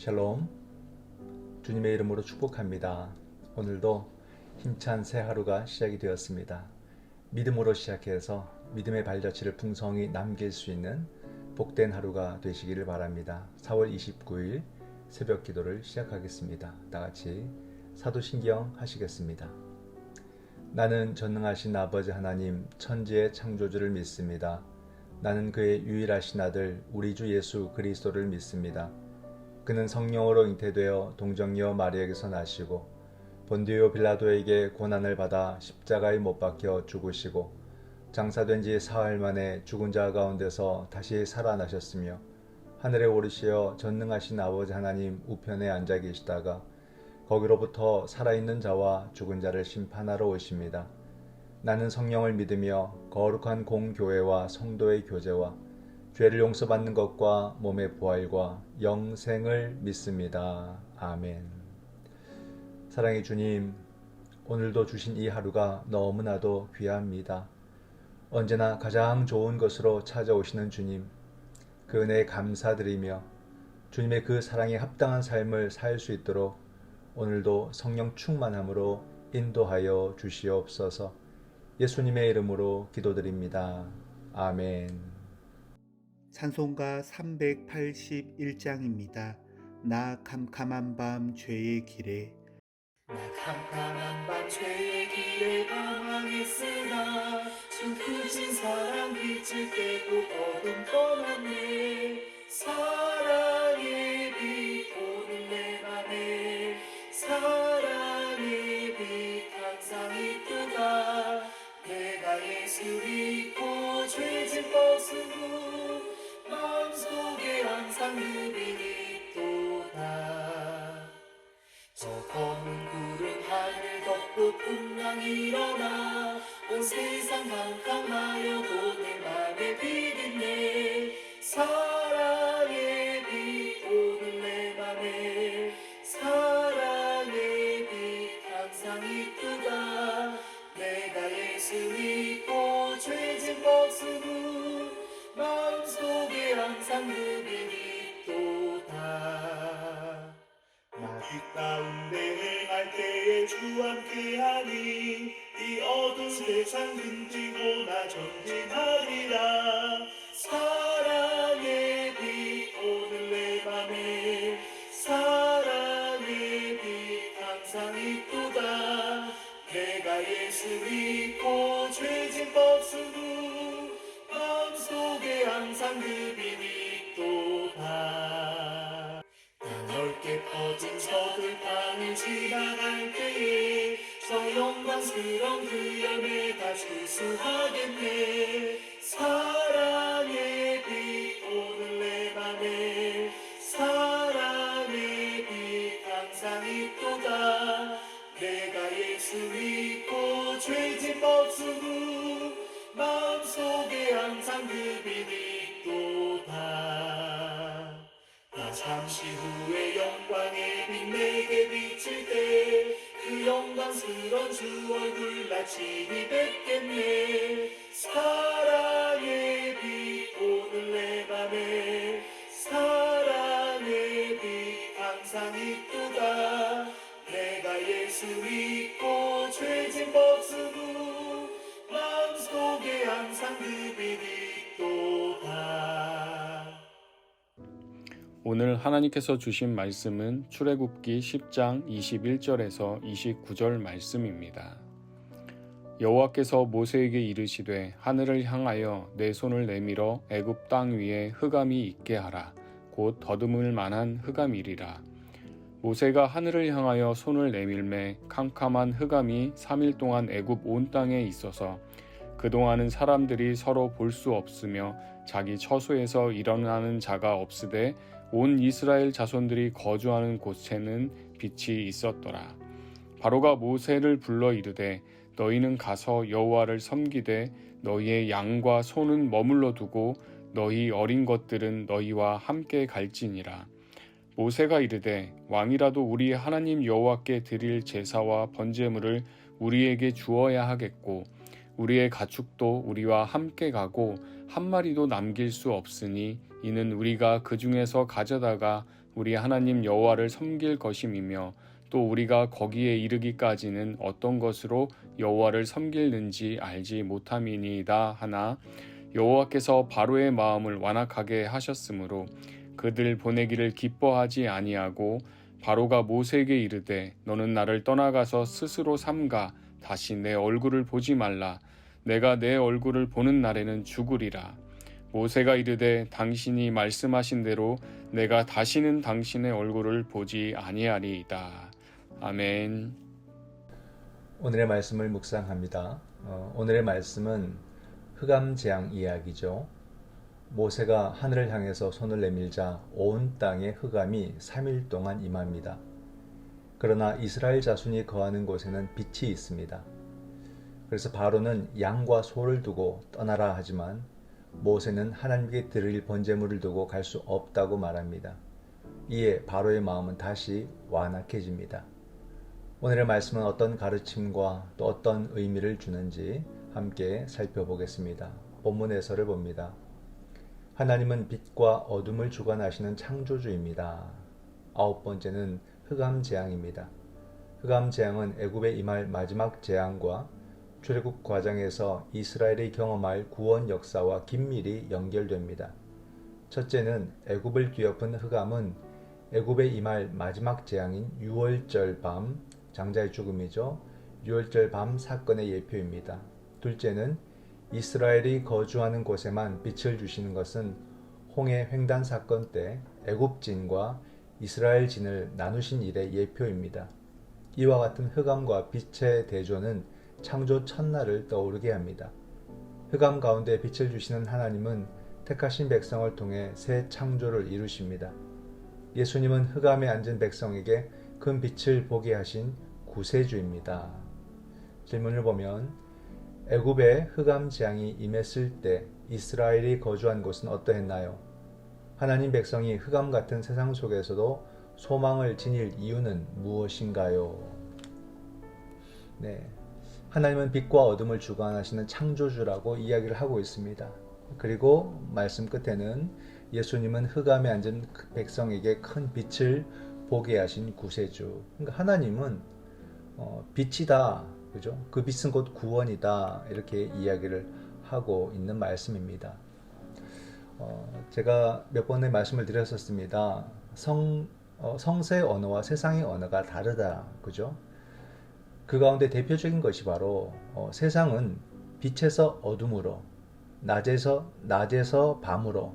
샬롬, 주님의 이름으로 축복합니다. 오늘도 힘찬 새 하루가 시작이 되었습니다. 믿음으로 시작해서 믿음의 발자취를 풍성히 남길 수 있는 복된 하루가 되시기를 바랍니다. 4월 29일 새벽 기도를 시작하겠습니다. 다같이 사도신경 하시겠습니다. 나는 전능하신 아버지 하나님 천지의 창조주를 믿습니다. 나는 그의 유일하신 아들 우리 주 예수 그리스도를 믿습니다. 그는 성령으로 잉태되어 동정녀 마리아에게서 나시고 본디오 빌라도에게 고난을 받아 십자가에 못 박혀 죽으시고 장사된 지 사흘 만에 죽은 자 가운데서 다시 살아나셨으며 하늘에 오르시어 전능하신 아버지 하나님 우편에 앉아 계시다가 거기로부터 살아있는 자와 죽은 자를 심판하러 오십니다. 나는 성령을 믿으며 거룩한 공교회와 성도의 교제와 죄를 용서받는 것과 몸의 부활과 영생을 믿습니다. 아멘. 사랑의 주님, 오늘도 주신 이 하루가 너무나도 귀합니다. 언제나 가장 좋은 것으로 찾아오시는 주님, 그 은혜에 감사드리며 주님의 그 사랑에 합당한 삶을 살 수 있도록 오늘도 성령 충만함으로 인도하여 주시옵소서. 예수님의 이름으로 기도드립니다. 아멘. 찬송가 381장입니다. 나 캄캄한 밤 죄의 길에 나 캄캄한 밤 죄의 길에 방황했으나 주 크신 사랑 빛을 깨고 어둠 떠났네. 사랑의 빛 오늘 내 맘에 사랑의 빛 항상 있도다. 내가 예수 믿고 죄진 벗으고 마음속에 항상 그 빛이 있도다. 저 검은 구름 하늘 덮고 풍랑 일어나 온 세상 캄캄하여도 내 맘에 빛있네. 사랑의 빛 오늘 내 맘에 사랑의 빛 항상 있도다. 내가 예수 믿고 죄진 벗으고 마음속에 항상 그 빛이 있도다. 나 빛 가운데 행할 때에 주 함께하니 이 어두운 세상 등지고 나 전진하리라. 사랑의 빛 오늘 내 맘에 사랑의 빛 항상 있도다. 내가 예수 믿고 죄진 벗으고 마음속에 항상 그 빛이 있도다. 넓게 퍼진 저 들판을 지나갈 때에 저 영광스러운 그 열매 다 출수하겠네. 사랑의 빛 오늘 내 맘에 사랑의 빛 항상 있도다. 내가 예수 믿고 죄진 벗으고 마음속에 항상 그 빛이 있도다. 나 잠시 후에 영광의 빛 내게 비칠 때 그 영광스러운 주 얼굴 나 친히 뵙겠네. 사랑의 빛 오늘 내 맘에 사랑의 빛 항상 있도다. 내가 예수 믿고 죄진 벗으고 마음속에 항상 그 빛이 있도다. 오늘 하나님께서 주신 말씀은 출애굽기 10장 21절에서 29절 말씀입니다. 여호와께서 모세에게 이르시되 하늘을 향하여 내 손을 내밀어 애굽 땅 위에 흑암이 있게 하라. 곧 더듬을 만한 흑암이리라. 모세가 하늘을 향하여 손을 내밀매 캄캄한 흑암이 3일 동안 애굽 온 땅에 있어서 그동안은 사람들이 서로 볼 수 없으며 자기 처소에서 일어나는 자가 없으되 온 이스라엘 자손들이 거주하는 곳에는 빛이 있었더라. 바로가 모세를 불러 이르되 너희는 가서 여호와를 섬기되 너희의 양과 소는 머물러 두고 너희 어린 것들은 너희와 함께 갈지니라. 모세가 이르되 왕이라도 우리 하나님 여호와께 드릴 제사와 번제물을 우리에게 주어야 하겠고 우리의 가축도 우리와 함께 가고 한 마리도 남길 수 없으니 이는 우리가 그 중에서 가져다가 우리 하나님 여호와를 섬길 것임이며 또 우리가 거기에 이르기까지는 어떤 것으로 여호와를 섬길는지 알지 못함이니이다 하나 여호와께서 바로의 마음을 완악하게 하셨으므로 그들 보내기를 기뻐하지 아니하고 바로가 모세에게 이르되 너는 나를 떠나가서 스스로 삼가 다시 내 얼굴을 보지 말라 내가 내 얼굴을 보는 날에는 죽으리라. 모세가 이르되 당신이 말씀하신 대로 내가 다시는 당신의 얼굴을 보지 아니하리이다. 아멘. 오늘의 말씀을 묵상합니다. 오늘의 말씀은 흑암재앙 이야기죠. 모세가 하늘을 향해서 손을 내밀자 온 땅에 흑암이 3일 동안 임합니다. 그러나 이스라엘 자손이 거하는 곳에는 빛이 있습니다. 그래서 바로는 양과 소를 두고 떠나라 하지만 모세는 하나님께 드릴 번제물을 두고 갈 수 없다고 말합니다. 이에 바로의 마음은 다시 완악해집니다. 오늘의 말씀은 어떤 가르침과 또 어떤 의미를 주는지 함께 살펴보겠습니다. 본문 해설을 봅니다. 하나님은 빛과 어둠을 주관하시는 창조주입니다. 9번째는 흑암재앙입니다. 흑암재앙은 애굽에 임할 마지막 재앙과 출애굽 과정에서 이스라엘이 경험할 구원 역사와 긴밀히 연결됩니다. 첫째는 애굽을 뒤엎은 흑암은 애굽에 임할 마지막 재앙인 유월절 밤, 장자의 죽음이죠. 유월절 밤 사건의 예표입니다. 둘째는 이스라엘이 거주하는 곳에만 빛을 주시는 것은 홍해 횡단 사건 때 애굽진과 이스라엘 진을 나누신 일의 예표입니다. 이와 같은 흑암과 빛의 대조는 창조 첫날을 떠오르게 합니다. 흑암 가운데 빛을 주시는 하나님은 택하신 백성을 통해 새 창조를 이루십니다. 예수님은 흑암에 앉은 백성에게 큰 빛을 보게 하신 구세주입니다. 질문을 보면 애굽에 흑암 재앙이 임했을 때 이스라엘이 거주한 곳은 어떠했나요? 하나님 백성이 흑암 같은 세상 속에서도 소망을 지닐 이유는 무엇인가요? 네, 하나님은 빛과 어둠을 주관하시는 창조주라고 이야기를 하고 있습니다. 그리고 말씀 끝에는 예수님은 흑암에 앉은 백성에게 큰 빛을 보게 하신 구세주. 그러니까 하나님은 빛이다, 그죠? 그 빛은 곧 구원이다, 이렇게 이야기를 하고 있는 말씀입니다. 제가 몇 번의 말씀을 드렸었습니다. 성서의 언어와 세상의 언어가 다르다, 그죠? 그 가운데 대표적인 것이 바로 세상은 빛에서 어둠으로, 낮에서 밤으로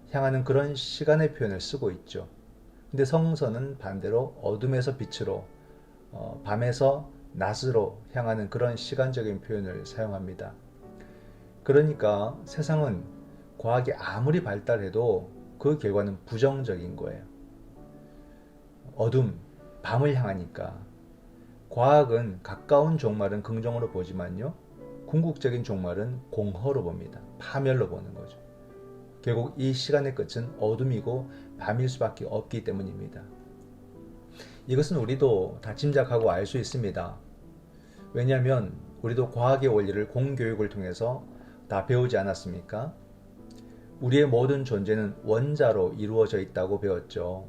향하는 그런 시간의 표현을 쓰고 있죠. 근데 성서는 반대로 어둠에서 빛으로, 밤에서 낮으로 향하는 그런 시간적인 표현을 사용합니다. 그러니까 세상은 과학이 아무리 발달해도 그 결과는 부정적인 거예요. 어둠, 밤을 향하니까. 과학은 가까운 종말은 긍정으로 보지만요, 궁극적인 종말은 공허로 봅니다. 파멸로 보는 거죠. 결국 이 시간의 끝은 어둠이고 밤일 수밖에 없기 때문입니다. 이것은 우리도 다 짐작하고 알 수 있습니다. 왜냐하면 우리도 과학의 원리를 공교육을 통해서 다 배우지 않았습니까? 우리의 모든 존재는 원자로 이루어져 있다고 배웠죠.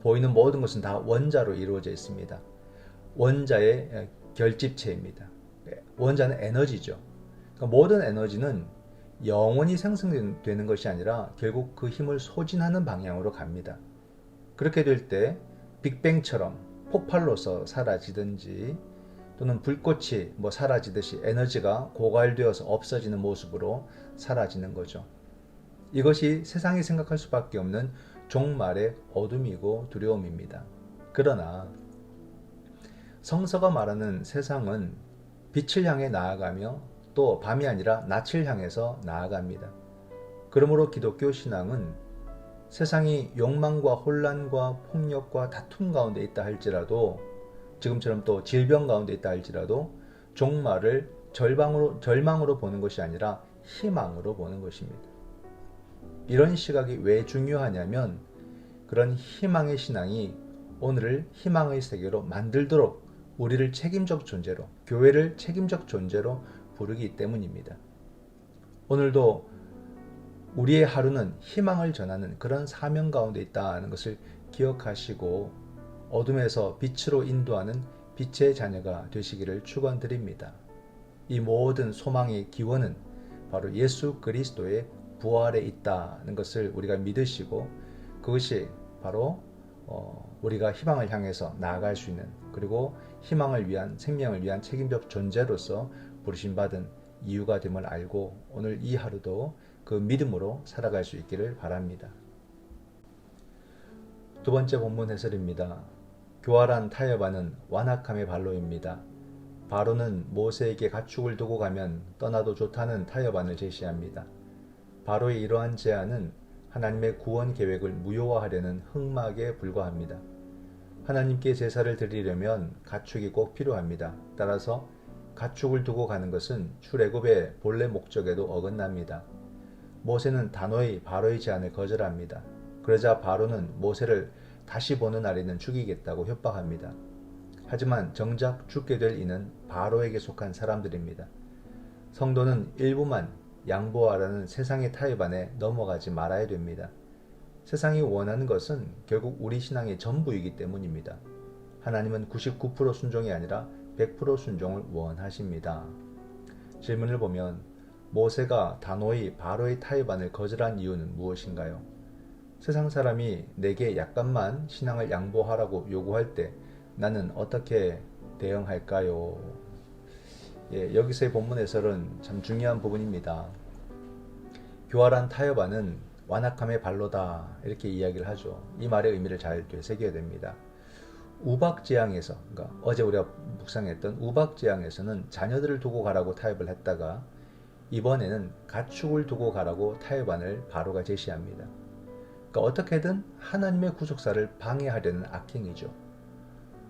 보이는 모든 것은 다 원자로 이루어져 있습니다. 원자의 결집체입니다. 원자는 에너지죠. 그러니까 모든 에너지는 영원히 생성되는 것이 아니라 결국 그 힘을 소진하는 방향으로 갑니다. 그렇게 될 때 빅뱅처럼 폭발로서 사라지든지 또는 불꽃이 사라지듯이 에너지가 고갈되어서 없어지는 모습으로 사라지는 거죠. 이것이 세상이 생각할 수밖에 없는 종말의 어둠이고 두려움입니다. 그러나 성서가 말하는 세상은 빛을 향해 나아가며 또 밤이 아니라 낯을 향해서 나아갑니다. 그러므로 기독교 신앙은 세상이 욕망과 혼란과 폭력과 다툼 가운데 있다 할지라도, 지금처럼 또 질병 가운데 있다 할지라도 종말을 절망으로 보는 것이 아니라 희망으로 보는 것입니다. 이런 시각이 왜 중요하냐면 그런 희망의 신앙이 오늘을 희망의 세계로 만들도록 우리를 책임적 존재로, 교회를 책임적 존재로 부르기 때문입니다. 오늘도 우리의 하루는 희망을 전하는 그런 사명 가운데 있다는 것을 기억하시고 어둠에서 빛으로 인도하는 빛의 자녀가 되시기를 축원드립니다. 이 모든 소망의 기원은 바로 예수 그리스도의 부활에 있다는 것을 우리가 믿으시고 그것이 바로 우리가 희망을 향해서 나아갈 수 있는 그리고 희망을 위한 생명을 위한 책임적 존재로서 부르심받은 이유가 됨을 알고 오늘 이 하루도 그 믿음으로 살아갈 수 있기를 바랍니다. 두 번째 본문 해설입니다. 교활한 타협하는 완악함의 발로입니다. 바로는 모세에게 가축을 두고 가면 떠나도 좋다는 타협안을 제시합니다. 바로의 이러한 제안은 하나님의 구원 계획을 무효화하려는 흑막에 불과합니다. 하나님께 제사를 드리려면 가축이 꼭 필요합니다. 따라서 가축을 두고 가는 것은 출애굽의 본래 목적에도 어긋납니다. 모세는 단호히 바로의 제안을 거절합니다. 그러자 바로는 모세를 다시 보는 날에는 죽이겠다고 협박합니다. 하지만 정작 죽게 될 이는 바로에게 속한 사람들입니다. 성도는 일부만 양보하라는 세상의 타협 안에 넘어가지 말아야 됩니다. 세상이 원하는 것은 결국 우리 신앙의 전부이기 때문입니다. 하나님은 99% 순종이 아니라 100% 순종을 원하십니다. 질문을 보면 모세가 단호히 바로의 타협안을 거절한 이유는 무엇인가요? 세상 사람이 내게 약간만 신앙을 양보하라고 요구할 때 나는 어떻게 대응할까요? 여기서의 본문 해설은 참 중요한 부분입니다. 교활한 타협안은 완악함의 발로다 이렇게 이야기를 하죠. 이 말의 의미를 잘 되새겨야 됩니다. 우박지향에서 그러니까 어제 우리가 묵상했던 우박지향에서는 자녀들을 두고 가라고 타협을 했다가 이번에는 가축을 두고 가라고 타협안을 바로가 제시합니다. 그러니까 어떻게든 하나님의 구속사를 방해하려는 악행이죠.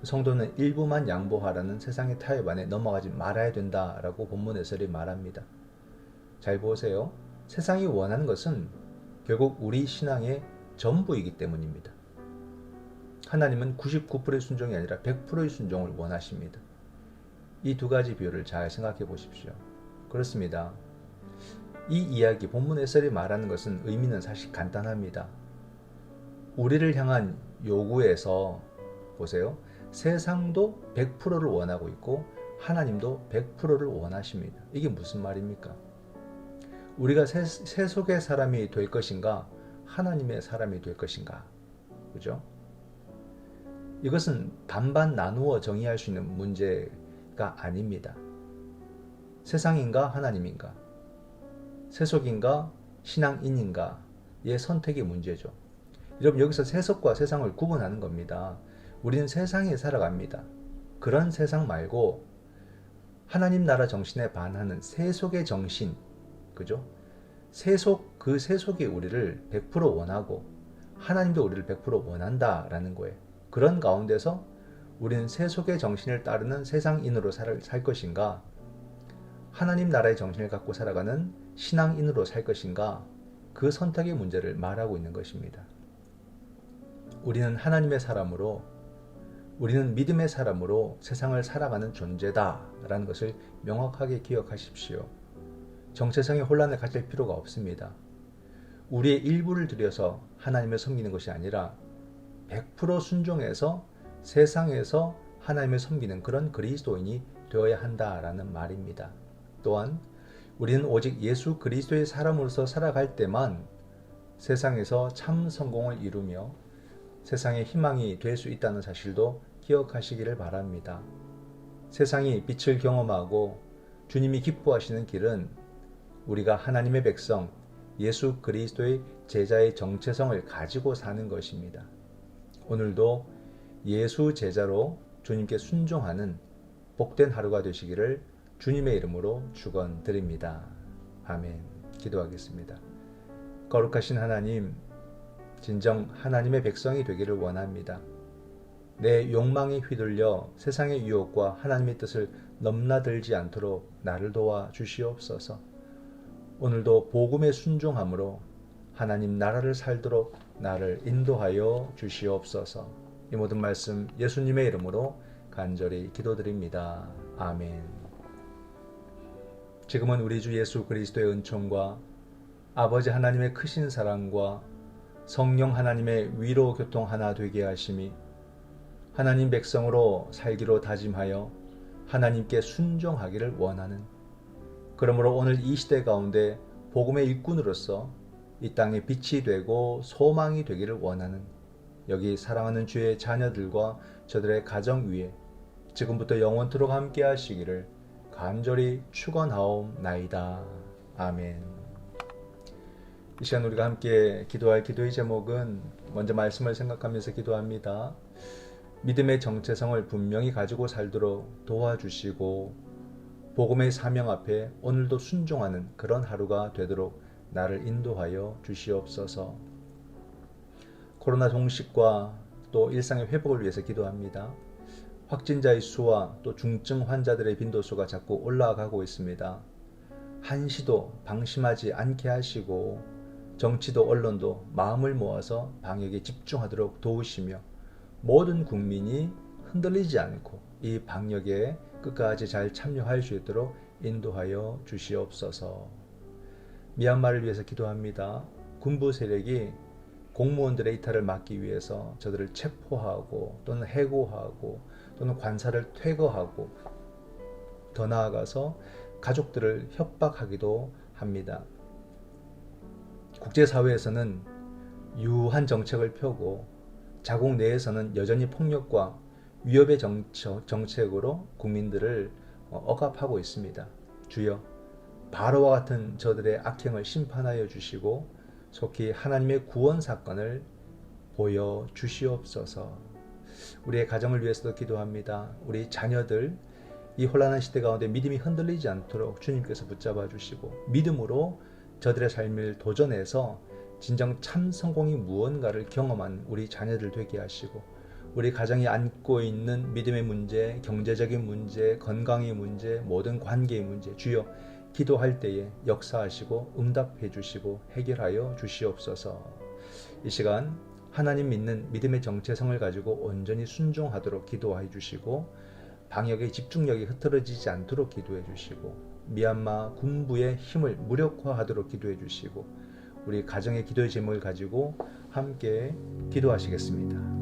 성도는 일부만 양보하라는 세상의 타협안에 넘어가지 말아야 된다라고 본문 해설이 말합니다. 잘 보세요. 세상이 원하는 것은 결국 우리 신앙의 전부이기 때문입니다. 하나님은 99%의 순종이 아니라 100%의 순종을 원하십니다. 이 두 가지 비유를 잘 생각해 보십시오. 그렇습니다. 이 이야기, 본문 해설이 말하는 것은 의미는 사실 간단합니다. 우리를 향한 요구에서 보세요. 세상도 100%를 원하고 있고 하나님도 100%를 원하십니다. 이게 무슨 말입니까? 우리가 세속의 사람이 될 것인가 하나님의 사람이 될 것인가, 그죠? 이것은 반반 나누어 정의할 수 있는 문제가 아닙니다. 세상인가 하나님인가, 세속인가 신앙인인가의 선택의 문제죠. 여러분, 여기서 세속과 세상을 구분하는 겁니다. 우리는 세상에 살아갑니다. 그런 세상 말고 하나님 나라 정신에 반하는 세속의 정신, 그죠? 그 세속이 우리를 100% 원하고 하나님도 우리를 100% 원한다라는 거예요. 그런 가운데서 우리는 세속의 정신을 따르는 세상인으로 살 것인가, 하나님 나라의 정신을 갖고 살아가는 신앙인으로 살 것인가, 그 선택의 문제를 말하고 있는 것입니다. 우리는 하나님의 사람으로, 우리는 믿음의 사람으로 세상을 살아가는 존재다라는 것을 명확하게 기억하십시오. 정체성의 혼란을 가질 필요가 없습니다. 우리의 일부를 들여서 하나님을 섬기는 것이 아니라 100% 순종해서 세상에서 하나님을 섬기는 그런 그리스도인이 되어야 한다라는 말입니다. 또한 우리는 오직 예수 그리스도의 사람으로서 살아갈 때만 세상에서 참 성공을 이루며 세상의 희망이 될 수 있다는 사실도 기억하시기를 바랍니다. 세상이 빛을 경험하고 주님이 기뻐하시는 길은 우리가 하나님의 백성, 예수 그리스도의 제자의 정체성을 가지고 사는 것입니다. 오늘도 예수 제자로 주님께 순종하는 복된 하루가 되시기를 주님의 이름으로 축원드립니다. 아멘. 기도하겠습니다. 거룩하신 하나님, 진정 하나님의 백성이 되기를 원합니다. 내 욕망에 휘둘려 세상의 유혹과 하나님의 뜻을 넘나들지 않도록 나를 도와 주시옵소서. 오늘도 복음에 순종함으로 하나님 나라를 살도록 나를 인도하여 주시옵소서. 이 모든 말씀 예수님의 이름으로 간절히 기도드립니다. 아멘. 지금은 우리 주 예수 그리스도의 은총과 아버지 하나님의 크신 사랑과 성령 하나님의 위로 교통 하나 되게 하심이 하나님 백성으로 살기로 다짐하여 하나님께 순종하기를 원하는, 그러므로 오늘 이 시대 가운데 복음의 일꾼으로서 이 땅에 빛이 되고 소망이 되기를 원하는 여기 사랑하는 주의 자녀들과 저들의 가정 위에 지금부터 영원토록 함께 하시기를 간절히 축원하옵나이다. 아멘. 이 시간 우리가 함께 기도할 기도의 제목은, 먼저 말씀을 생각하면서 기도합니다. 믿음의 정체성을 분명히 가지고 살도록 도와주시고 복음의 사명 앞에 오늘도 순종하는 그런 하루가 되도록 나를 인도하여 주시옵소서. 코로나 종식과 또 일상의 회복을 위해서 기도합니다. 확진자의 수와 또 중증 환자들의 빈도수가 자꾸 올라가고 있습니다. 한시도 방심하지 않게 하시고 정치도 언론도 마음을 모아서 방역에 집중하도록 도우시며 모든 국민이 흔들리지 않고 이 방역에 끝까지 잘 참여할 수 있도록 인도하여 주시옵소서. 미얀마를 위해서 기도합니다. 군부 세력이 공무원들의 이탈을 막기 위해서 저들을 체포하고 또는 해고하고 또는 관사를 퇴거하고 더 나아가서 가족들을 협박하기도 합니다. 국제사회에서는 유한 정책을 펴고 자국 내에서는 여전히 폭력과 위협의 정책으로 국민들을 억압하고 있습니다. 주여, 바로와 같은 저들의 악행을 심판하여 주시고 속히 하나님의 구원 사건을 보여주시옵소서. 우리의 가정을 위해서도 기도합니다. 우리 자녀들 이 혼란한 시대 가운데 믿음이 흔들리지 않도록 주님께서 붙잡아 주시고 믿음으로 저들의 삶을 도전해서 진정 참 성공이 무언가를 경험한 우리 자녀들 되게 하시고, 우리 가정이 안고 있는 믿음의 문제, 경제적인 문제, 건강의 문제, 모든 관계의 문제, 주여 기도할 때에 역사하시고 응답해 주시고 해결하여 주시옵소서. 이 시간 하나님 믿는 믿음의 정체성을 가지고 온전히 순종하도록 기도해 주시고 방역의 집중력이 흐트러지지 않도록 기도해 주시고 미얀마 군부의 힘을 무력화하도록 기도해 주시고 우리 가정의 기도의 제목을 가지고 함께 기도하시겠습니다.